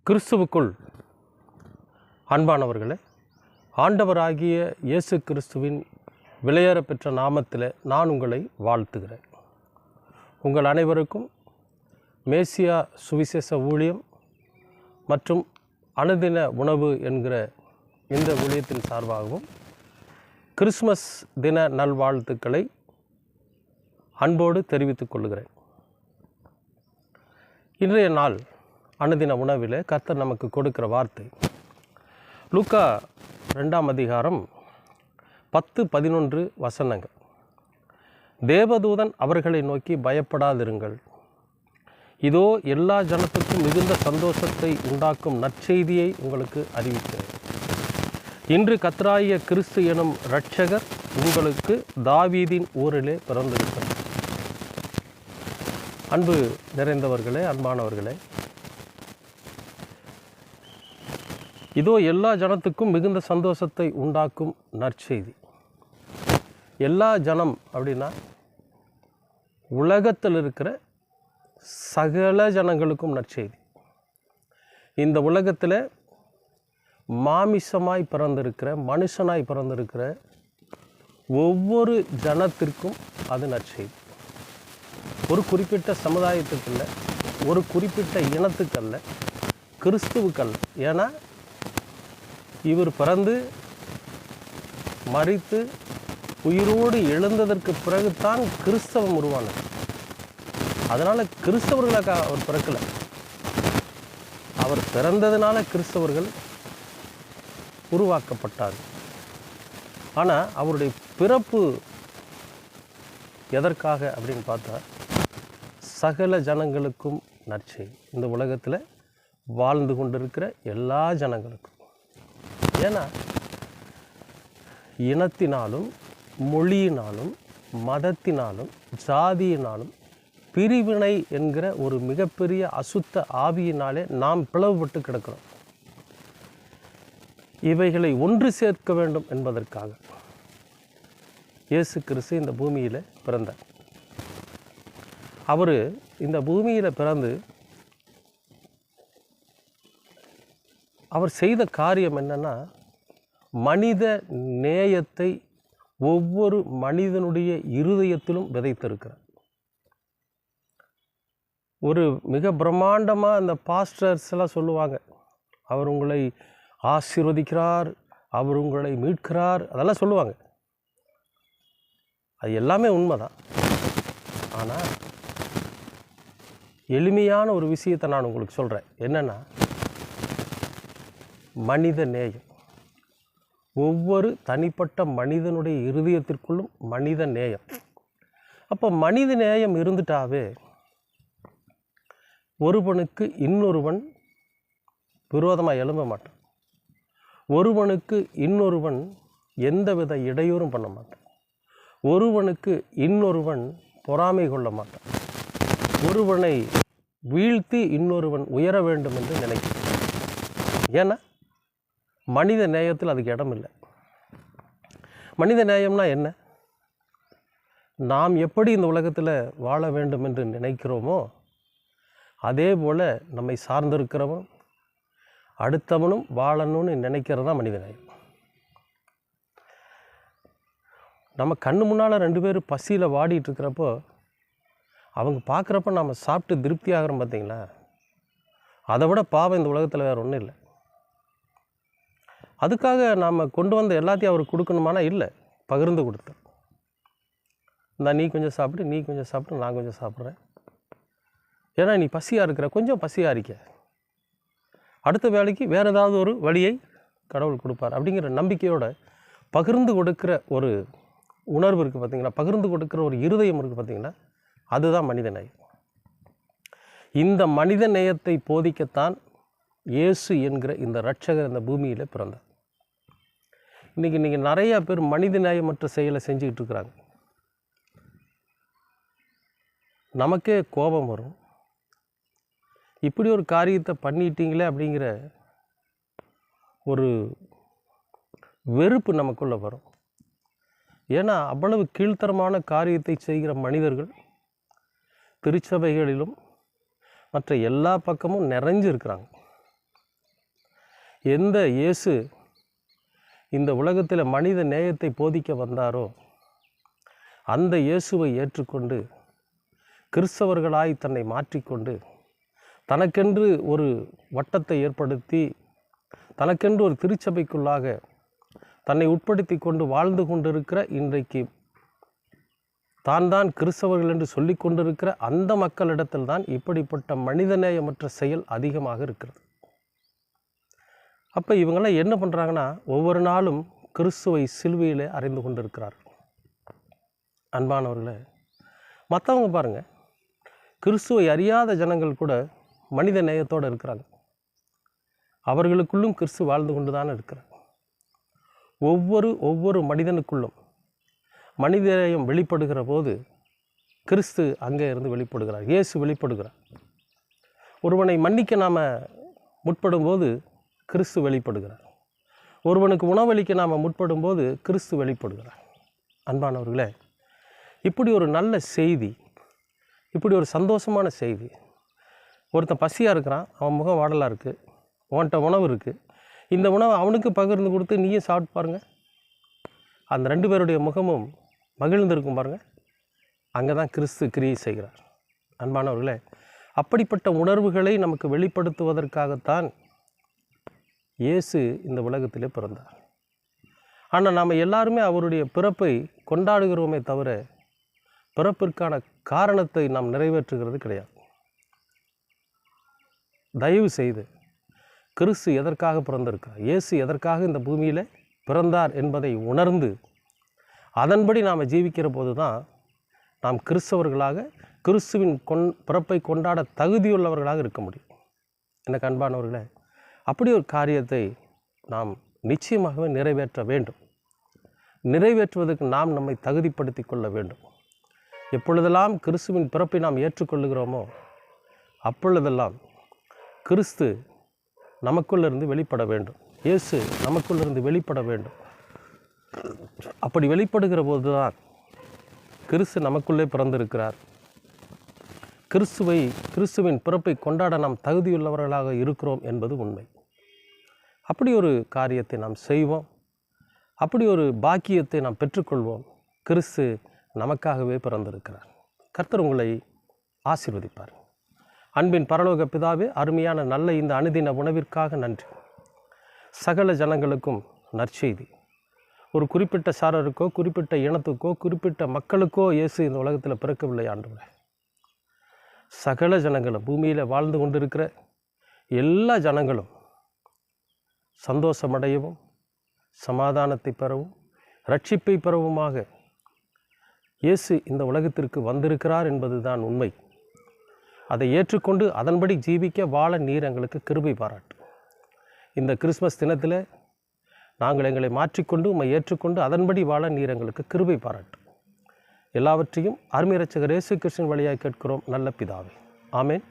கிறிஸ்துவுக்குள் அன்பானவர்களே, ஆண்டவராகிய இயேசு கிறிஸ்துவின் விலையேற பெற்ற நாமத்தில் நான் உங்களை வாழ்த்துகிறேன். உங்கள் அனைவருக்கும் மேசியா சுவிசேஷ ஊழியம் மற்றும் அனுதின உணவு என்கிற இந்த ஊழியத்தின் சார்பாகவும் கிறிஸ்மஸ் தின நல்வாழ்த்துக்களை அன்போடு தெரிவித்துக் கொள்கிறேன். இன்றைய நாள் அனுதின உணவில் கர்த்தர் நமக்கு கொடுக்கிற வார்த்தை லூக்கா 2ஆம் அதிகாரம் 10-11 வசனங்கள். தேவதூதன் அவர்களை நோக்கி, பயப்படாதிருங்கள், இதோ எல்லா ஜனத்துக்கும் மிகுந்த சந்தோஷத்தை உண்டாக்கும் நற்செய்தியை உங்களுக்கு அறிவிக்கிறேன். இன்று கர்த்தராகிய கிறிஸ்து எனும் இரட்சகர் உங்களுக்கு தாவீதின் ஊரிலே பிறந்திருக்கிறார். அன்பு நிறைந்தவர்களே, அன்பானவர்களே, இதோ எல்லா ஜனத்துக்கும் மிகுந்த சந்தோஷத்தை உண்டாக்கும் நற்செய்தி. எல்லா ஜனம் அப்படின்னா உலகத்தில் இருக்கிற சகல ஜனங்களுக்கும் நற்செய்தி. இந்த உலகத்தில் மாமிசமாய் பிறந்திருக்கிற, மனுஷனாய் பிறந்திருக்கிற ஒவ்வொரு ஜனத்திற்கும் அது நற்செய்தி. ஒரு குறிப்பிட்ட சமுதாயத்துக்கல்ல, ஒரு குறிப்பிட்ட இனத்துக்கல்ல, கிறிஸ்துவுக்கல்ல. ஏன்னா இவர் பிறந்து மரித்து உயிரோடு எழுந்ததற்கு பிறகுதான் கிறிஸ்தவம் உருவானது. அதனால் கிறிஸ்தவர்களுக்காக அவர் பிறக்கலை. அவர் பிறந்ததுனால கிறிஸ்தவர்கள் உருவாக்கப்பட்டார். ஆனால் அவருடைய பிறப்பு எதற்காக அப்படின்னு பார்த்தா, சகல ஜனங்களுக்கும் நற்செய்தி. இந்த உலகத்தில் வாழ்ந்து கொண்டிருக்கிற எல்லா ஜனங்களுக்கும். ஏன்னா இனத்தினாலும், மொழியினாலும், மதத்தினாலும், ஜாதியினாலும், பிரிவினை என்கிற ஒரு மிகப்பெரிய அசுத்த ஆவியினாலே நாம் பிளவுபட்டு கிடக்கிறோம். இவைகளை ஒன்று சேர்க்க வேண்டும் என்பதற்காக இயேசு கிறிஸ்து இந்த பூமியில் பிறந்தார். அவர் இந்த பூமியில் பிறந்து அவர் செய்த காரியம் என்னன்னா, மனித நேயத்தை ஒவ்வொரு மனிதனுடைய இருதயத்திலும் விதைத்திருக்கிறார். ஒரு மிக பிரம்மாண்டமாக அந்த பாஸ்டர்ஸ் எல்லாம் சொல்லுவாங்க, அவர் உங்களை ஆசீர்வதிக்கிறார், அவர் உங்களை மீட்கிறார், அதெல்லாம் சொல்லுவாங்க. அது எல்லாமே உண்மைதான். ஆனால் எளிமையான ஒரு விஷயத்தை நான் உங்களுக்கு சொல்கிறேன். என்னென்னா, மனித நேயம். ஒவ்வொரு தனிப்பட்ட மனிதனுடைய இருதயத்திற்குள்ளும் மனித நேயம். அப்போ மனித நேயம் இருந்துட்டாவே ஒருவனுக்கு இன்னொருவன் விரோதமாக எழும்ப மாட்டான். ஒருவனுக்கு இன்னொருவன் எந்தவித இடையூறும் பண்ண மாட்டான். ஒருவனுக்கு இன்னொருவன் பொறாமை கொள்ள மாட்டான். ஒருவனை வீழ்த்தி இன்னொருவன் உயர வேண்டும் என்று நினைக்கிறான். ஏன்னா மனித நேயத்தில் அதுக்கு இடம் இல்லை. மனித நேயம்னா என்ன? நாம் எப்படி இந்த உலகத்தில் வாழ வேண்டும் என்று நினைக்கிறோமோ அதே போல் நம்மை சார்ந்திருக்கிறவன் அடுத்தவனும் வாழணும்னு நினைக்கிறது தான் மனித நேயம். நம்ம கண்ணு முன்னால் 2 பேர் பசியில் வாடிட்டு இருக்கிறப்போ அவங்க பார்க்குறப்ப நம்ம சாப்பிட்டு திருப்தி ஆகிறோம். பார்த்தீங்களா? அதை விட பாவம் இந்த உலகத்தில் வேறு ஒன்றும் இல்லை. அதுக்காக நாம் கொண்டு வந்த எல்லாத்தையும் அவருக்கு கொடுக்கணுமானா இல்லை, பகிர்ந்து கொடுத்தோம். இந்த நீ கொஞ்சம் சாப்பிட்டு, நீ கொஞ்சம் சாப்பிட்டு, நான் கொஞ்சம் சாப்பிட்றேன். ஏன்னா நீ பசியாக இருக்கிற, கொஞ்சம் பசியாக இருக்க, அடுத்த வேலைக்கு வேறு ஏதாவது ஒரு வழியை கடவுள் கொடுப்பார் அப்படிங்கிற நம்பிக்கையோடு பகிர்ந்து கொடுக்குற ஒரு உணர்வு இருக்குது. பார்த்திங்களா? பகிர்ந்து கொடுக்குற ஒரு இருதயம் இருக்குது. பார்த்திங்கன்னா, அதுதான் மனித நேயம். இந்த மனித நேயத்தை போதிக்கத்தான் இயேசு என்கிற இந்த இரட்சகர் இந்த பூமியில் பிறந்தார். இன்றைக்கி நிறையா பேர் மனித நேயமற்ற செயலை செஞ்சுக்கிட்டு இருக்கிறாங்க. நமக்கே கோபம் வரும். இப்படி ஒரு காரியத்தை பண்ணிட்டீங்களே அப்படிங்கிற ஒரு வெறுப்பு நமக்குள்ளே வரும். ஏன்னா அவ்வளவு கீழ்த்தரமான காரியத்தை செய்கிற மனிதர்கள் திருச்சபைகளிலும் மற்ற எல்லா பக்கமும் நிறைஞ்சு இருக்கிறாங்க. எந்த இயேசு இந்த உலகத்தில் மனித நேயத்தை போதிக்க வந்தாரோ அந்த இயேசுவை ஏற்றுக்கொண்டு கிறிஸ்தவர்களாய் தன்னை மாற்றிக்கொண்டு தனக்கென்று ஒரு வட்டத்தை ஏற்படுத்தி தனக்கென்று ஒரு திருச்சபைக்குள்ளாக தன்னை உட்படுத்தி கொண்டு வாழ்ந்து கொண்டிருக்கிற இன்றைக்கு தான் கிறிஸ்தவர்கள் என்று சொல்லி கொண்டிருக்கிற அந்த மக்களிடத்தில் தான் இப்படிப்பட்ட மனிதநேயமற்ற செயல் அதிகமாக இருக்கிறது. அப்போ இவங்கெல்லாம் என்ன பண்ணுறாங்கன்னா, ஒவ்வொரு நாளும் கிறிஸ்துவை சிலுவையிலே அறைந்து கொண்டிருக்கிறார்கள். அன்பானவர்களே, மற்றவங்க பாருங்கள், கிறிஸ்துவை அறியாத ஜனங்கள் கூட மனித நேயத்தோடு இருக்கிறாங்க. அவர்களுக்குள்ளும் கிறிஸ்து வாழ்ந்து கொண்டு தான் இருக்கிறார். ஒவ்வொரு மனிதனுக்குள்ளும் மனிதநேயம் வெளிப்படுகிற போது கிறிஸ்து அங்கே இருந்து வெளிப்படுகிறார், இயேசு வெளிப்படுகிறார். ஒருவனை மன்னிக்க நாம் முற்படும் போது கிறிஸ்து வெளிப்படுகிறார். ஒருவனுக்கு உணவளிக்க நாம் முற்படும் போது கிறிஸ்து வெளிப்படுகிறார். அன்பானவர்களே, இப்படி ஒரு நல்ல செய்தி, இப்படி ஒரு சந்தோஷமான செய்தி. ஒருத்தன் பசியாக இருக்கிறான், அவன் முகம் வாடலாக இருக்குது, உன்கிட்ட உணவு இருக்குது, இந்த உணவை அவனுக்கு பகிர்ந்து கொடுத்து நீயும் சாப்பிட்டு பாருங்கள், அந்த 2 பேருடைய முகமும் மகிழ்ந்திருக்கும் பாருங்கள். அங்கே தான் கிறிஸ்து கிரியை செய்கிறார். அன்பானவர்களே, அப்படிப்பட்ட உணர்வுகளை நமக்கு வெளிப்படுத்துவதற்காகத்தான் இயேசு இந்த உலகத்திலே பிறந்தார். ஆனால் நாம் எல்லாருமே அவருடைய பிறப்பை கொண்டாடுகிறோமே தவிர பிறப்பிற்கான காரணத்தை நாம் நிறைவேற்றுகிறது கிடையாது. தயவு செய்து கிறிஸ்து எதற்காக பிறந்திருக்கிறார், இயேசு எதற்காக இந்த பூமியில் பிறந்தார் என்பதை உணர்ந்து அதன்படி நாம் ஜீவிக்கிற போது தான் நாம் கிறிஸ்தவர்களாக கிறிஸ்துவின் பிறப்பை கொண்டாட தகுதியுள்ளவர்களாக இருக்க முடியும். எனக்கு அன்பானவர்களே, அப்படி ஒரு காரியத்தை நாம் நிச்சயமாகவே நிறைவேற்ற வேண்டும். நிறைவேற்றுவதற்கு நாம் நம்மை தகுதிப்படுத்தி கொள்ள வேண்டும். எப்பொழுதெல்லாம் கிறிஸ்துவின் பிறப்பை நாம் ஏற்றுக்கொள்ளுகிறோமோ அப்பொழுதெல்லாம் கிறிஸ்து நமக்குள்ளிருந்து வெளிப்பட வேண்டும், இயேசு நமக்குள்ளிருந்து வெளிப்பட வேண்டும். அப்படி வெளிப்படுகிற போது தான் கிறிஸ்து நமக்குள்ளே பிறந்திருக்கிறார், கிறிஸ்துவின் பிறப்பை கொண்டாட நாம் தகுதியுள்ளவர்களாக இருக்கிறோம் என்பது உண்மை. அப்படி ஒரு காரியத்தை நாம் செய்வோம், அப்படி ஒரு பாக்கியத்தை நாம் பெற்றுக்கொள்வோம். கிறிஸ்து நமக்காகவே பிறந்திருக்கிறார். கர்த்தர் உங்களை ஆசீர்வதிப்பார். அன்பின் பரலோக பிதாவே, அருமையான நல்ல இந்த அனுதின உணவிற்காக நன்றி. சகல ஜனங்களுக்கும் நற்செய்தி ஒரு குறிப்பிட்ட சாரருக்கோ குறிப்பிட்ட இனத்துக்கோ குறிப்பிட்ட மக்களுக்கோ இயேசு இந்த உலகத்தில் பிறக்கவில்லை ஆண்டவரே. சகல ஜனங்களும், பூமியில் வாழ்ந்து கொண்டிருக்கிற எல்லா ஜனங்களும் சந்தோஷமடையவும் சமாதானத்தை பெறவும் ரட்சிப்பை பெறவுமாக இயேசு இந்த உலகத்திற்கு வந்திருக்கிறார் என்பது தான் உண்மை. அதை ஏற்றுக்கொண்டு அதன்படி ஜீவிக்க வாழ நீர் எங்களுக்கு கிருபை பாராட்டு. இந்த கிறிஸ்மஸ் தினத்தில் நாங்கள் எங்களை மாற்றிக்கொண்டு உம்மை ஏற்றுக்கொண்டு அதன்படி வாழ நீர் எங்களுக்கு கிருபை பாராட்டு. எல்லாவற்றையும் அருமை இரட்சகர் இயேசு கிறிஸ்துவின் வழியாக கேட்கிறோம் நல்ல பிதாவே. ஆமென்.